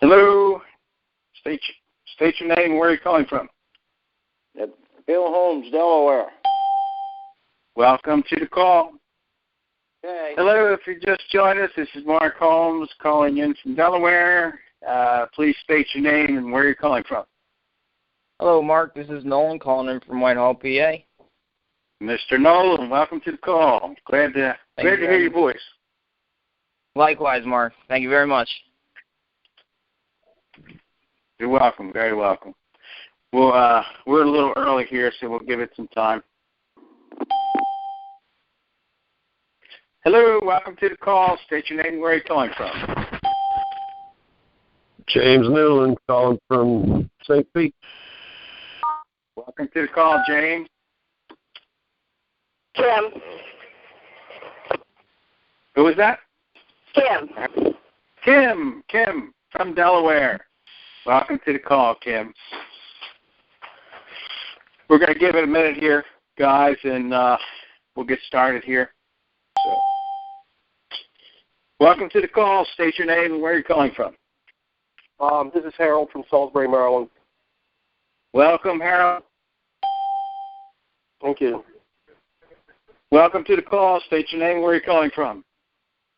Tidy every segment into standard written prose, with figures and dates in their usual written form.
Hello. State your name and where you're calling from. Bill Holmes, Delaware. Welcome to the call. Okay. Hello, if you just joined us, this is Mark Holmes calling in from Delaware. Please state your name and where you're calling from. Hello, Mark. This is Nolan calling in from Whitehall, PA. Mr. Nolan, welcome to the call. Glad to hear your voice. Likewise, Mark. Thank you very much. You're welcome. Very welcome. Well, we're a little early here, so we'll give it some time. Hello, welcome to the call. State your name and where you're calling from. James Newland calling from St. Pete. Welcome to the call, James. Kim. Who was that? Kim. Kim from Delaware. Welcome to the call, Kim. We're going to give it a minute here, guys, and we'll get started here. So, welcome to the call. State your name and where you're calling from. This is Harold from Salisbury, Maryland. Welcome, Harold. Thank you. Welcome to the call. State your name and where you're calling from.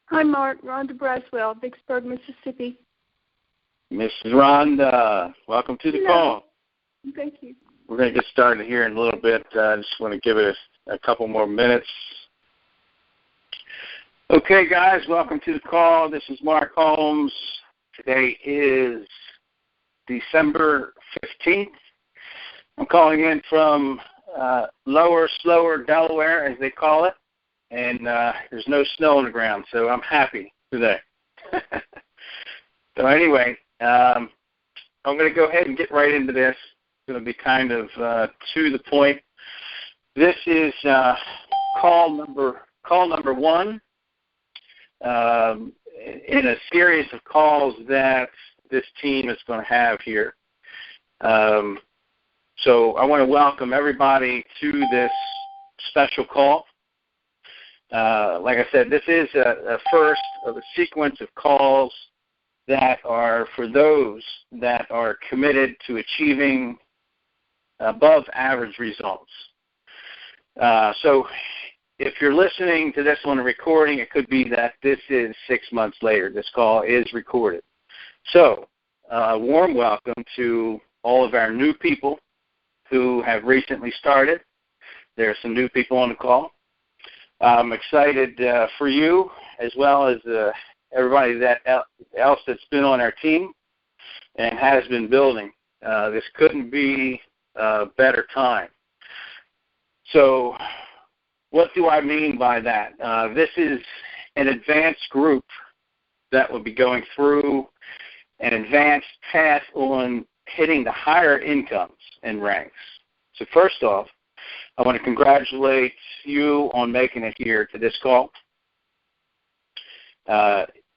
Hi, Mark. Rhonda Braswell, Vicksburg, Mississippi. Mrs. Rhonda, welcome to the call. Thank you. We're going to get started here in a little bit. I just want to give it a couple more minutes. Okay, guys, welcome to the call. This is Mark Holmes. Today is December 15th. I'm calling in from lower, slower Delaware, as they call it, and there's no snow on the ground, so I'm happy today. So anyway, I'm going to go ahead and get right into this. It's going to be kind of to the point. This is call number one in a series of calls that this team is going to have here. So I want to welcome everybody to this special call. Like I said, this is a first of a sequence of calls that are for those that are committed to achieving above average results. So if you're listening to this on a recording, it could be that this is 6 months later. This call is recorded. So a warm welcome to all of our new people who have recently started. There are some new people on the call. I'm excited for you as well as everybody else that's been on our team and has been building. This couldn't be a better time. So what do I mean by that? This is an advanced group that will be going through an advanced path on hitting the higher incomes and ranks. So first off, I want to congratulate you on making it here to this call.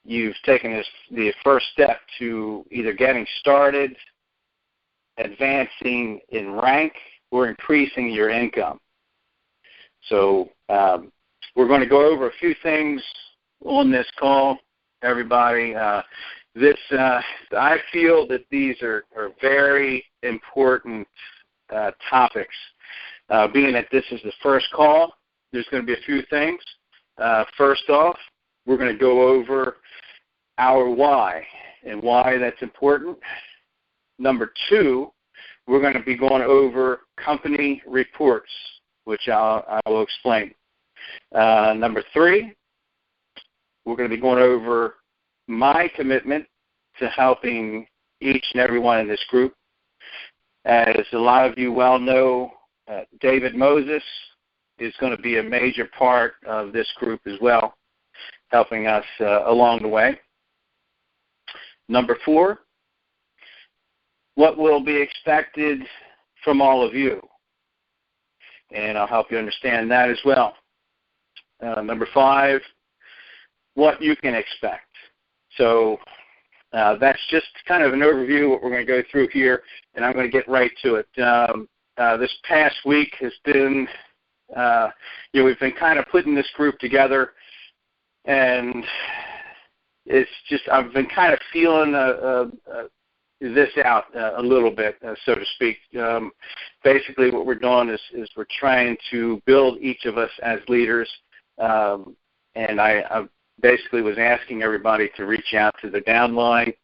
You've taken the first step to either getting started, advancing in rank, or increasing your income. So we're going to go over a few things on this call, everybody. I feel that these are very important topics. Being that this is the first call, there's going to be a few things. First off, we're going to go over our why and why that's important. Number two, we're going to be going over company reports, which I will explain. Number three, we're going to be going over my commitment to helping each and every one in this group. As a lot of you well know, David Moses is going to be a major part of this group as well, helping us along the way. Number four, what will be expected from all of you? And I'll help you understand that as well. Number five, what you can expect. So that's just kind of an overview of what we're going to go through here, and I'm going to get right to it. This past week has been, we've been kind of putting this group together, and it's just I've been kind of feeling this out a little bit, so to speak. Basically, what we're doing is we're trying to build each of us as leaders, and I basically was asking everybody to reach out to the downline.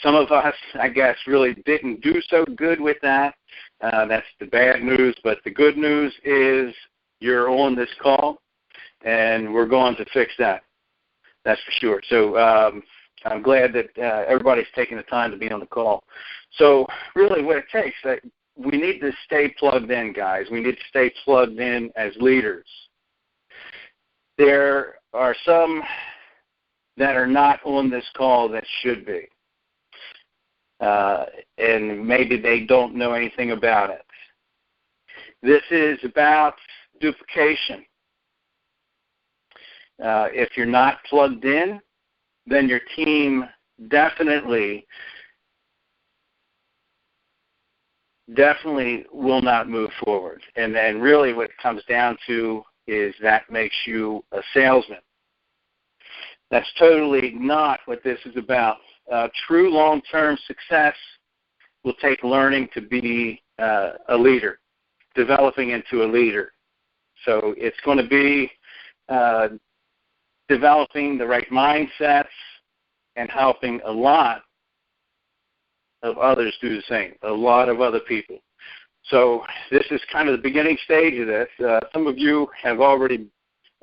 Some of us, I guess, really didn't do so good with that. That's the bad news, but the good news is you're on this call, and we're going to fix that. That's for sure. So I'm glad that everybody's taking the time to be on the call. So really what it takes, we need to stay plugged in, guys. We need to stay plugged in as leaders. There are some that are not on this call that should be. And maybe they don't know anything about it. This is about duplication. If you're not plugged in, then your team definitely will not move forward. And then really what it comes down to is that makes you a salesman. That's totally not what this is about. True long-term success will take learning to be a leader, developing into a leader. So it's going to be developing the right mindsets and helping a lot of others do the same, a lot of other people. So this is kind of the beginning stage of this. Some of you have already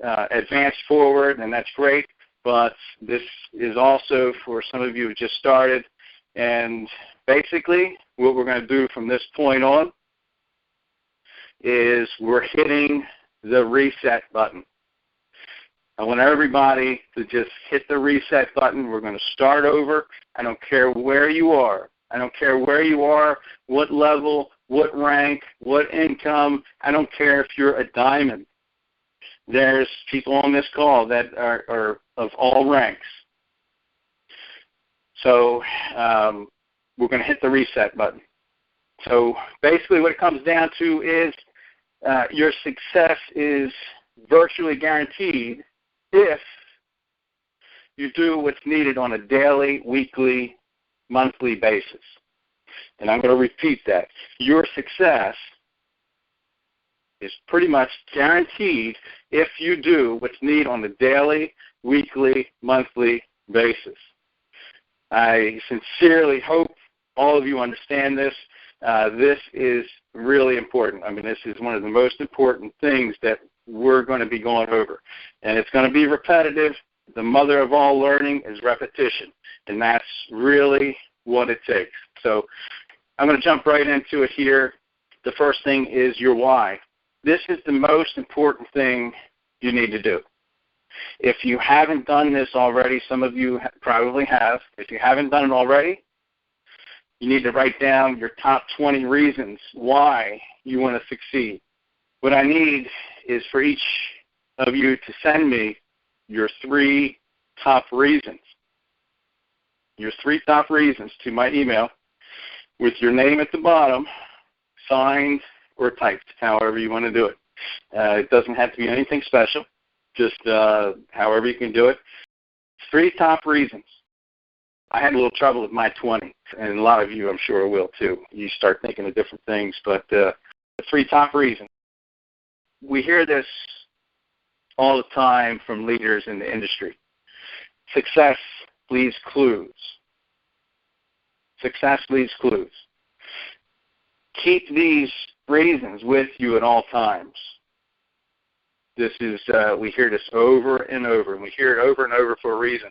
advanced forward, and that's great, but this is also for some of you who just started. And basically what we're going to do from this point on is we're hitting the reset button. I want everybody to just hit the reset button. We're going to start over. I don't care where you are. I don't care where you are, what level, what rank, what income. I don't care if you're a diamond. There's people on this call that are of all ranks. So we're going to hit the reset button. So basically what it comes down to is your success is virtually guaranteed if you do what's needed on a daily, weekly, monthly basis. And I'm going to repeat that. Your success is pretty much guaranteed if you do what's needed on a daily, weekly, monthly basis. I sincerely hope all of you understand this. This is really important. I mean, this is one of the most important things that we're going to be going over. And it's going to be repetitive. The mother of all learning is repetition. And that's really what it takes. So I'm going to jump right into it here. The first thing is your why. This is the most important thing you need to do. If you haven't done this already, some of you probably have. If you haven't done it already, you need to write down your top 20 reasons why you want to succeed. What I need is for each of you to send me your 3 top reasons. Your 3 top reasons to my email with your name at the bottom, signed or typed, however you want to do it. It doesn't have to be anything special, just however you can do it. 3 top reasons. I had a little trouble with my 20, and a lot of you I'm sure will too. You start thinking of different things, but the 3 top reasons. We hear this all the time from leaders in the industry. Success leaves clues. Success leaves clues. Keep these reasons with you at all times. This is, we hear this over and over, and we hear it over and over for a reason.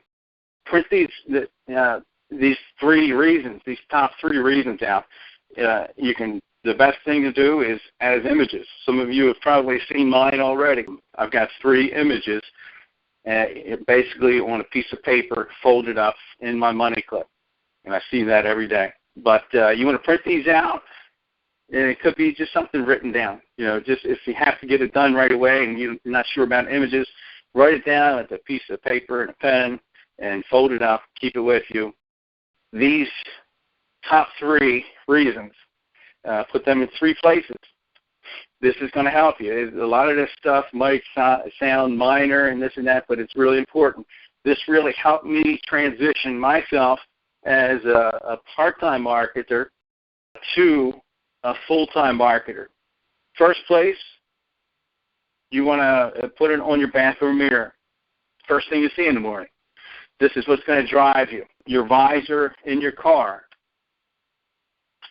Print these 3 reasons, these top 3 reasons out. The best thing to do is as images. Some of you have probably seen mine already. I've got 3 images, basically on a piece of paper folded up in my money clip, and I see that every day. But you want to print these out, and it could be just something written down. You know, just if you have to get it done right away and you're not sure about images, write it down with a piece of paper and a pen and fold it up, keep it with you. These top 3 reasons, put them in 3 places. This is going to help you. A lot of this stuff might sound minor and this and that, but it's really important. This really helped me transition myself as a part-time marketer to a full-time marketer. First place, you want to put it on your bathroom mirror. First thing you see in the morning. This is what's going to drive you. Your visor in your car.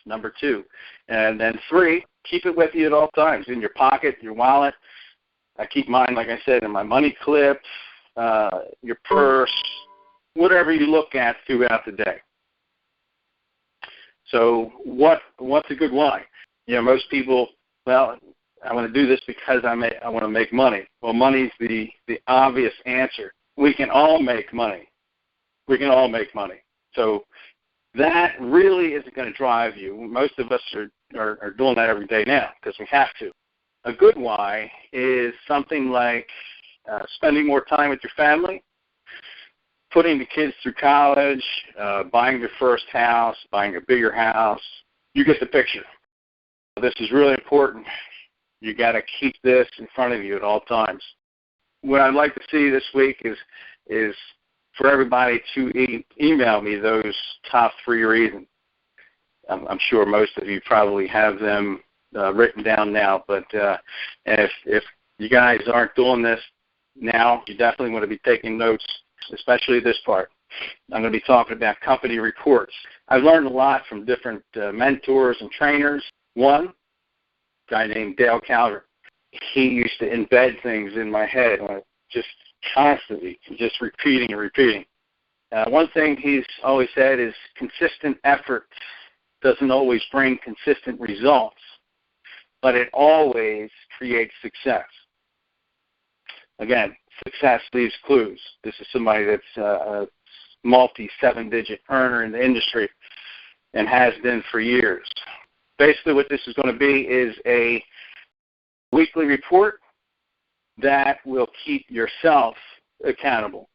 Number 2. And then 3, keep it with you at all times, in your pocket, your wallet. I keep mine, like I said, in my money clip, your purse, whatever you look at throughout the day. So what's a good why? Most people, well, I want to do this because I want to make money. Well, money's the obvious answer. We can all make money. We can all make money. So that really isn't going to drive you. Most of us are doing that every day now because we have to. A good why is something like spending more time with your family, putting the kids through college, buying your first house, buying a bigger house. You get the picture. This is really important. You got to keep this in front of you at all times. What I'd like to see this week is for everybody to email me those top 3 reasons. I'm sure most of you probably have them written down now, but if you guys aren't doing this now, you definitely want to be taking notes, especially this part. I'm going to be talking about company reports. I've learned a lot from different mentors and trainers. One guy named Dale Calvert, he used to embed things in my head, just constantly, just repeating and repeating. One thing he's always said is consistent effort doesn't always bring consistent results, but it always creates success. Again, success leaves clues. This is somebody that's a multi-7-digit earner in the industry and has been for years. Basically what this is going to be is a weekly report that will keep yourself accountable.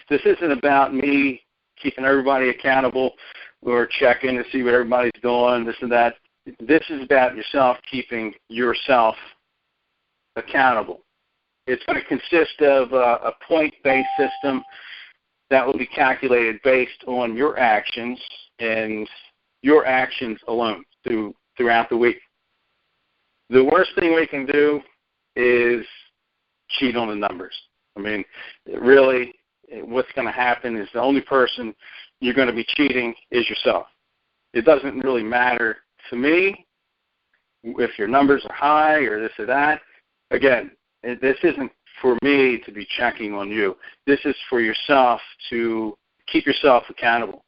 This isn't about me keeping everybody accountable or checking to see what everybody's doing, this and that. This is about yourself keeping yourself accountable. It's going to consist of a point-based system that will be calculated based on your actions and your actions alone throughout the week. The worst thing we can do is cheat on the numbers. I mean, really, what's going to happen is the only person you're going to be cheating is yourself. It doesn't really matter to me if your numbers are high or this or that. Again, this isn't for me to be checking on you. This is for yourself to keep yourself accountable.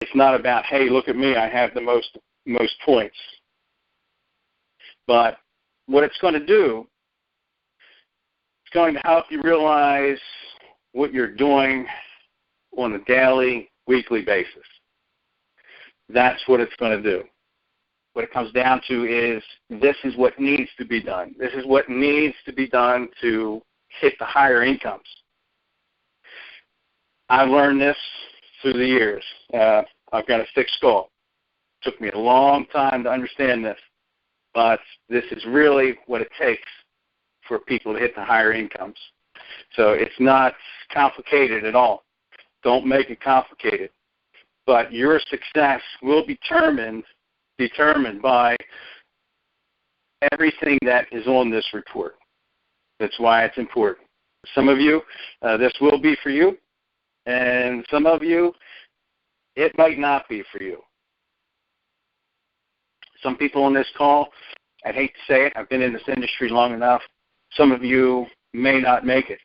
It's not about, hey, look at me, I have the most points. But what it's going to do, it's going to help you realize what you're doing on a daily, weekly basis. That's what it's going to do. What it comes down to is this is what needs to be done. This is what needs to be done to hit the higher incomes. I've learned this through the years. I've got a thick skull. It took me a long time to understand this, but this is really what it takes for people to hit the higher incomes. So it's not complicated at all. Don't make it complicated. But your success will be determined by everything that is on this report. That's why it's important. Some of you, this will be for you, and some of you, it might not be for you. Some people on this call, I hate to say it, I've been in this industry long enough, some of you may not make it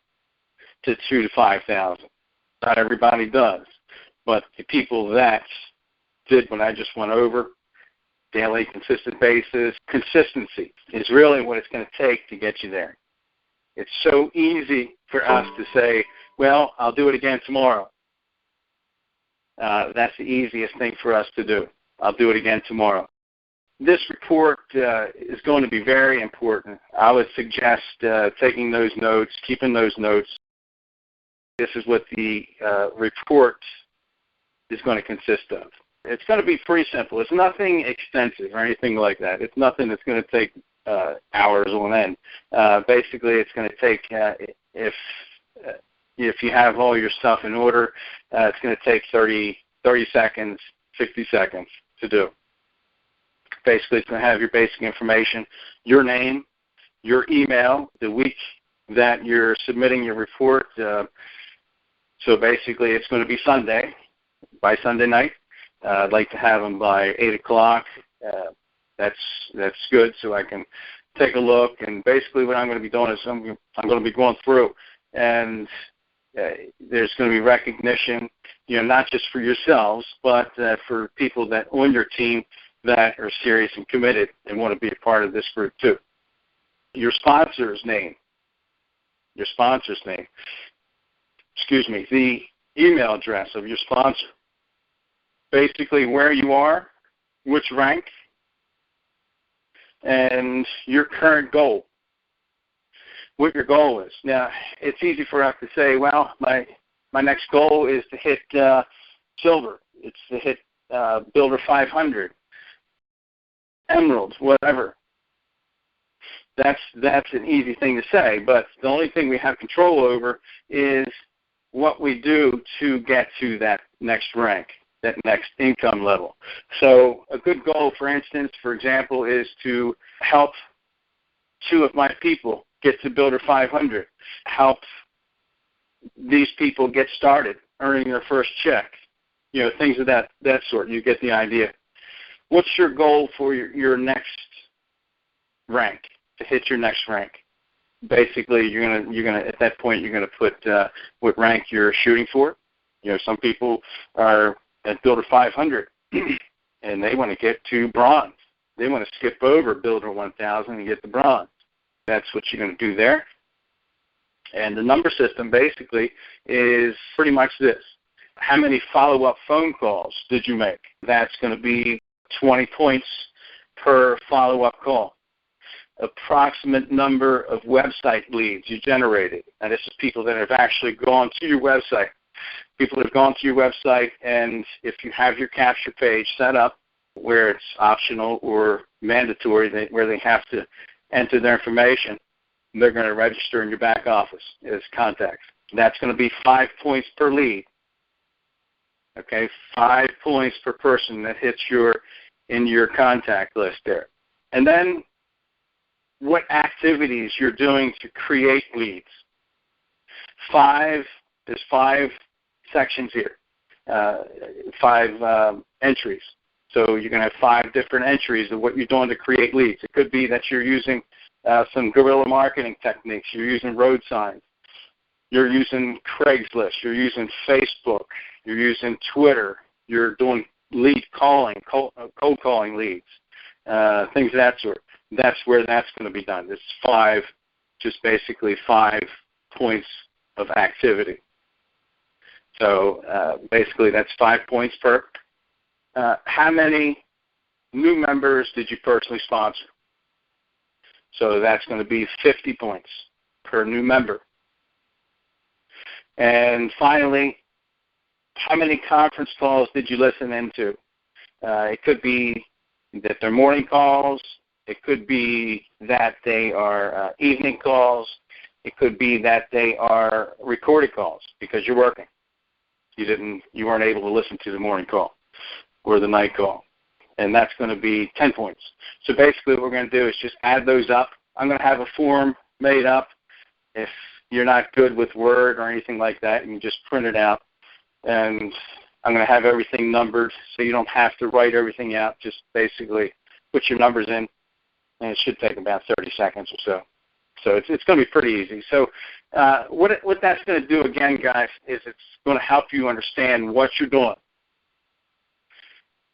to 2,000 to 5,000. Not everybody does. But the people that did what I just went over, daily, consistent basis, consistency is really what it's going to take to get you there. It's so easy for us to say, well, I'll do it again tomorrow. That's the easiest thing for us to do. I'll do it again tomorrow. This report is going to be very important. I would suggest taking those notes, keeping those notes. This is what the report is going to consist of. It's going to be pretty simple. It's nothing extensive or anything like that. It's nothing that's going to take hours on end. Basically, it's going to take, if if you have all your stuff in order, it's going to take 30 seconds, 60 seconds to do. Basically, it's going to have your basic information, your name, your email, the week that you're submitting your report. So basically, it's going to be Sunday, by Sunday night. I'd like to have them by 8 o'clock. That's good, so I can take a look. And basically what I'm going to be doing is I'm going to be going through, and there's going to be recognition, not just for yourselves, but for people that on your team that are serious and committed and want to be a part of this group too. Your sponsor's name, the email address of your sponsor, basically where you are, which rank, and your current goal, what your goal is. Now, it's easy for us to say, well, my next goal is to hit silver. It's to hit Builder 500, emeralds, whatever. That's an easy thing to say, but the only thing we have control over is what we do to get to that next rank, that next income level. So a good goal, for example, is to help 2 of my people get to Builder 500, help these people get started earning their first check, things of that sort. You get the idea. What's your goal for your next rank, to hit your next rank? Basically, you're gonna at that point you're gonna put what rank you're shooting for. Some people are at Builder 500 and they want to get to bronze. They want to skip over Builder 1000 and get to bronze. That's what you're going to do there. And the number system basically is pretty much this. How many follow-up phone calls did you make? That's going to be 20 points per follow-up call. Approximate number of website leads you generated. And this is people that have actually gone to your website. People that have gone to your website, and if you have your capture page set up where it's optional or mandatory, where they have to enter their information, they're going to register in your back office as contacts. That's going to be 5 points per lead. Okay, 5 points per person that hits in your contact list there. And then what activities you're doing to create leads. There's 5 sections here, 5 entries. So you're going to have 5 different entries of what you're doing to create leads. It could be that you're using some guerrilla marketing techniques. You're using road signs. You're using Craigslist. You're using Facebook. You're using Twitter. You're doing lead calling, cold calling leads, things of that sort. That's where that's going to be done. It's 5, just basically 5 points of activity. So basically that's 5 points per. How many new members did you personally sponsor? So that's going to be 50 points per new member. And finally, how many conference calls did you listen into? It could be that they're morning calls. It could be that they are evening calls. It could be that they are recorded calls because you're working. You weren't able to listen to the morning call or the night call. And that's going to be 10 points. So basically what we're going to do is just add those up. I'm going to have a form made up. If you're not good with Word or anything like that, you can just print it out. And I'm going to have everything numbered so you don't have to write everything out. Just basically put your numbers in, and it should take about 30 seconds or so. So it's going to be pretty easy. So what that's going to do, again, guys, is it's going to help you understand what you're doing.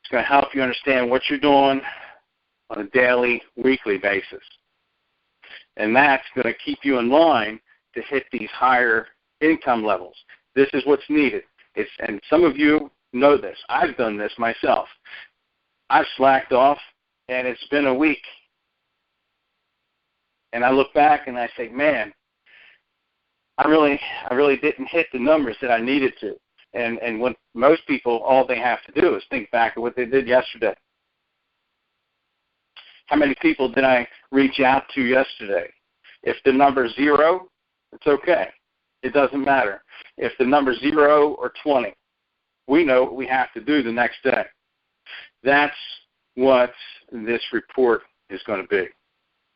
It's going to help you understand what you're doing on a daily, weekly basis. And that's going to keep you in line to hit these higher income levels. This is what's needed. And some of you know this. I've done this myself. I've slacked off, and it's been a week. And I look back and I say, man, I really didn't hit the numbers that I needed to. And what most people, all they have to do is think back of what they did yesterday. How many people did I reach out to yesterday? If the number's 0, it's okay. It doesn't matter. If the number's 0 or 20, we know what we have to do the next day. That's what this report is going to be.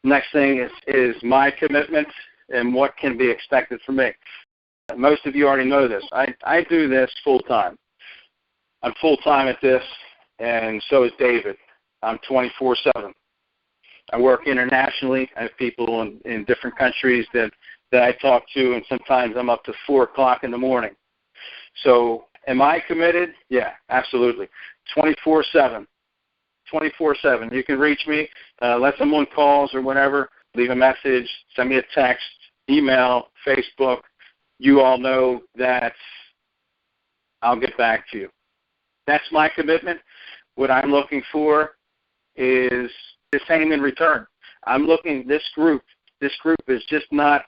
Next thing is my commitment and what can be expected from me. Most of you already know this. I do this full-time. I'm full-time at this, and so is David. I'm 24/7. I work internationally. I have people in different countries that I talk to, and sometimes I'm up to 4 o'clock in the morning. So am I committed? Yeah, absolutely. 24/7. 24/7. You can reach me, let someone calls or whatever, leave a message, send me a text, email, Facebook. You all know that I'll get back to you. That's my commitment. What I'm looking for is the same in return. I'm looking, this group is just not,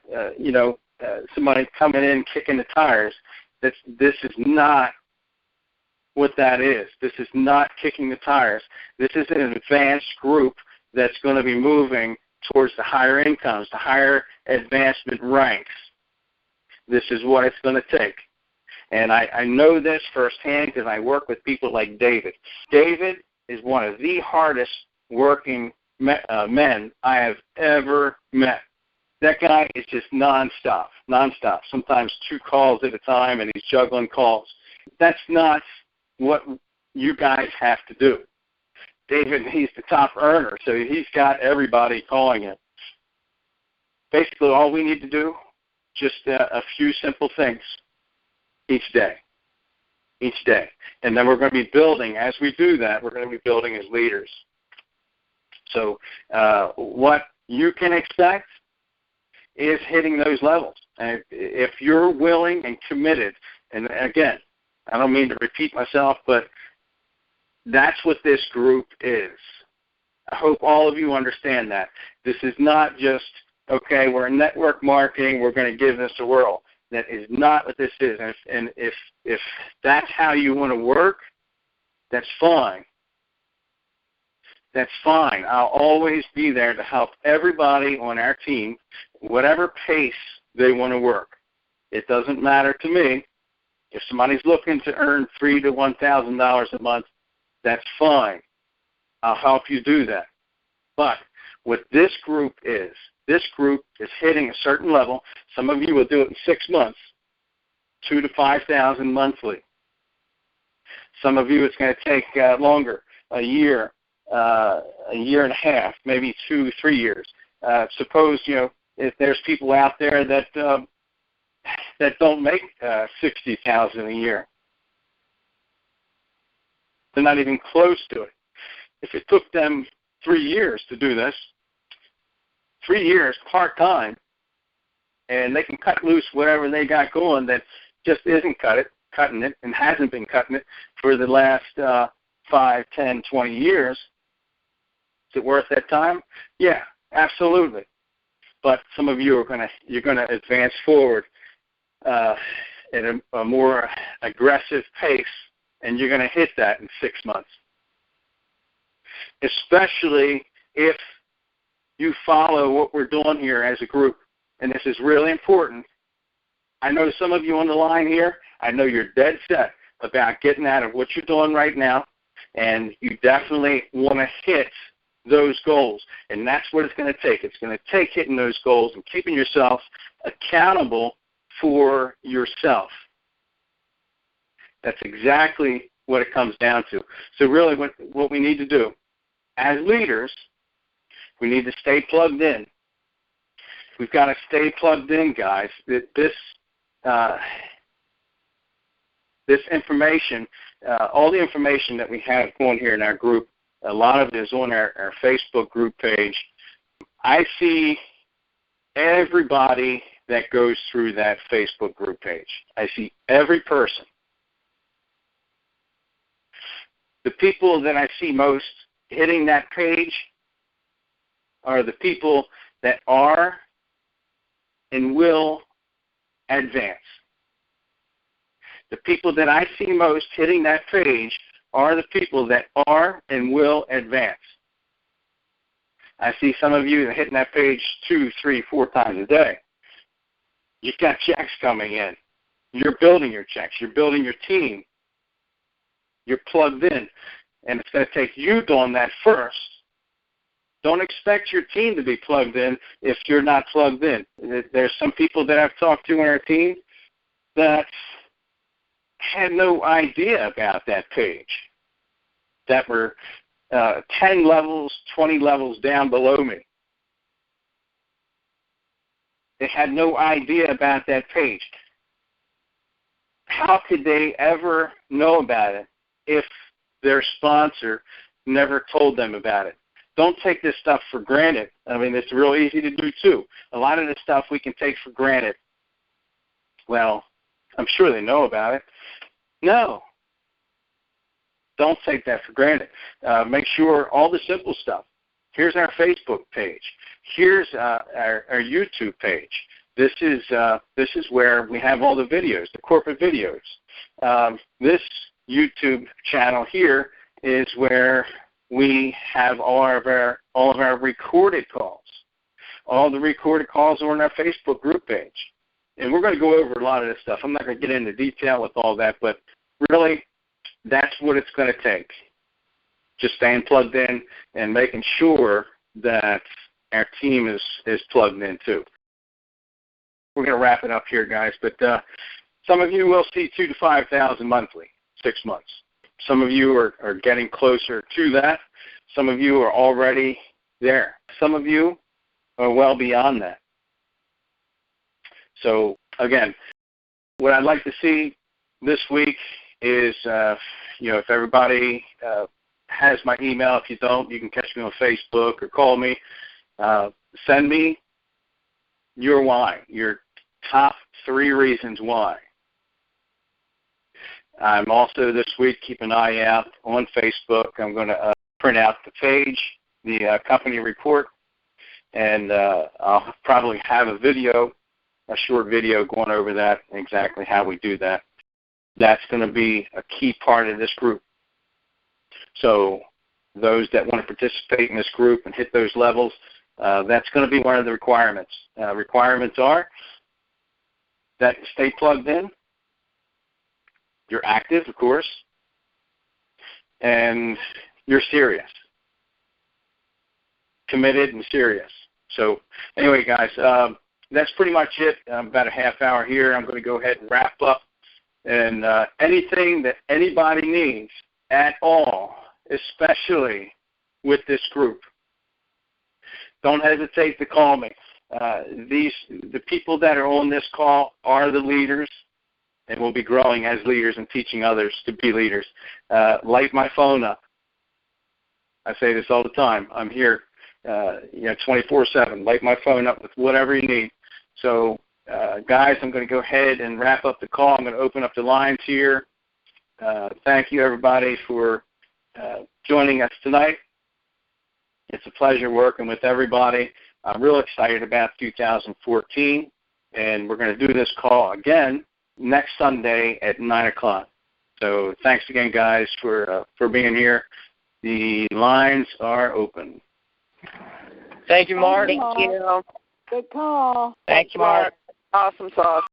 somebody coming in kicking the tires. This is not what that is. This is not kicking the tires. This is an advanced group that's going to be moving towards the higher incomes, the higher advancement ranks. This is what it's going to take. And I know this firsthand because I work with people like David. David is one of the hardest working men I have ever met. That guy is just nonstop. Sometimes 2 calls at a time, and he's juggling calls. That's not what you guys have to do. David, he's the top earner, so he's got everybody calling him. Basically, all we need to do, just a few simple things each day. And then we're going to be building, as we do that, we're going to be building as leaders. So what you can expect is hitting those levels. And if you're willing and committed, and again, I don't mean to repeat myself, but that's what this group is. I hope all of you understand that. This is not just, okay, we're in network marketing, we're going to give this a whirl. That is not what this is. And if that's how you want to work, that's fine. That's fine. I'll always be there to help everybody on our team, whatever pace they want to work. It doesn't matter to me. If somebody's looking to earn $3,000 to $1,000 a month, that's fine. I'll help you do that. But what this group is hitting a certain level. Some of you will do it in 6 months, $2,000 to $5,000 monthly. Some of you it's going to take longer, a year and a half, maybe 2, 3 years. Suppose if there's people out there that don't make $60,000 a year, they're not even close to it. If it took them 3 years to do this, 3 years part-time, and they can cut loose whatever they got going that just isn't cutting it and hasn't been cutting it for the last 5, 10, 20 years, is it worth that time? Yeah, absolutely. But some of you you're going to advance forward at a more aggressive pace, and you're going to hit that in 6 months. Especially if you follow what we're doing here as a group. And this is really important. I know some of you on the line here, I know you're dead set about getting out of what you're doing right now, and you definitely want to hit those goals. And that's what it's going to take. It's going to take hitting those goals and keeping yourself accountable for yourself. That's exactly what it comes down to. So really what we need to do as leaders, we need to stay plugged in. We've got to stay plugged in, guys. This information, all the information that we have going here in our group, a lot of it is on our Facebook group page. I see everybody that goes through that Facebook group page. I see every person. The people that I see most hitting that page are the people that are and will advance. The people that I see most hitting that page are the people that are and will advance. I see some of you hitting that page 2, 3, 4 times a day. You've got checks coming in. You're building your checks. You're building your team. You're plugged in. And it's going to take you doing that first. Don't expect your team to be plugged in if you're not plugged in. There's some people that I've talked to on our team that had no idea about that page, that were 10 levels, 20 levels down below me. They had no idea about that page. How could they ever know about it if their sponsor never told them about it? Don't take this stuff for granted. I mean, it's real easy to do, too. A lot of this stuff we can take for granted. Well, I'm sure they know about it. No. Don't take that for granted. Make sure all the simple stuff. Here's our Facebook page. Here's our YouTube page. This is where we have all the videos, the corporate videos. This YouTube channel here is where we have all of our recorded calls. All the recorded calls are on our Facebook group page. And we're going to go over a lot of this stuff. I'm not going to get into detail with all that, but really that's what it's going to take. Just staying plugged in and making sure that our team is plugged in too. We're going to wrap it up here, guys, but some of you will see 2,000 to 5,000 monthly, 6 months. Some of you are getting closer to that. Some of you are already there. Some of you are well beyond that. So, again, what I'd like to see this week is, if everybody has my email. If you don't, you can catch me on Facebook or call me. Send me your why, your top 3 reasons why. I'm also this week, keep an eye out on Facebook. I'm going to print out the page, the company report, and I'll probably have a short video going over that, exactly how we do that. That's going to be a key part of this group. So those that want to participate in this group and hit those levels, that's going to be one of the requirements. Requirements are that you stay plugged in, you're active, of course, and you're serious, committed and serious. So anyway, guys, that's pretty much it. I'm about a half hour here. I'm going to go ahead and wrap up. And anything that anybody needs at all, especially with this group, don't hesitate to call me. The people that are on this call are the leaders, and will be growing as leaders and teaching others to be leaders. Light my phone up. I say this all the time. I'm here, 24/7. Light my phone up with whatever you need. So, guys, I'm going to go ahead and wrap up the call. I'm going to open up the lines here. Thank you, everybody, for joining us tonight. It's a pleasure working with everybody. I'm real excited about 2014, and we're going to do this call again next Sunday at 9 o'clock. So thanks again, guys, for being here. The lines are open. Thank you, Mark. Thank you. Good call. Thank you, Mark. Awesome sauce.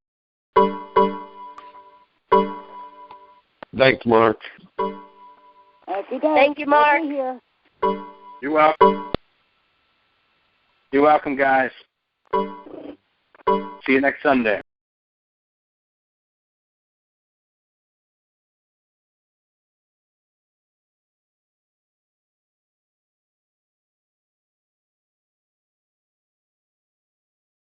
Thanks, Mark. Happy day. Thank you, Mark. We'll be here. You're welcome. You're welcome, guys. See you next Sunday.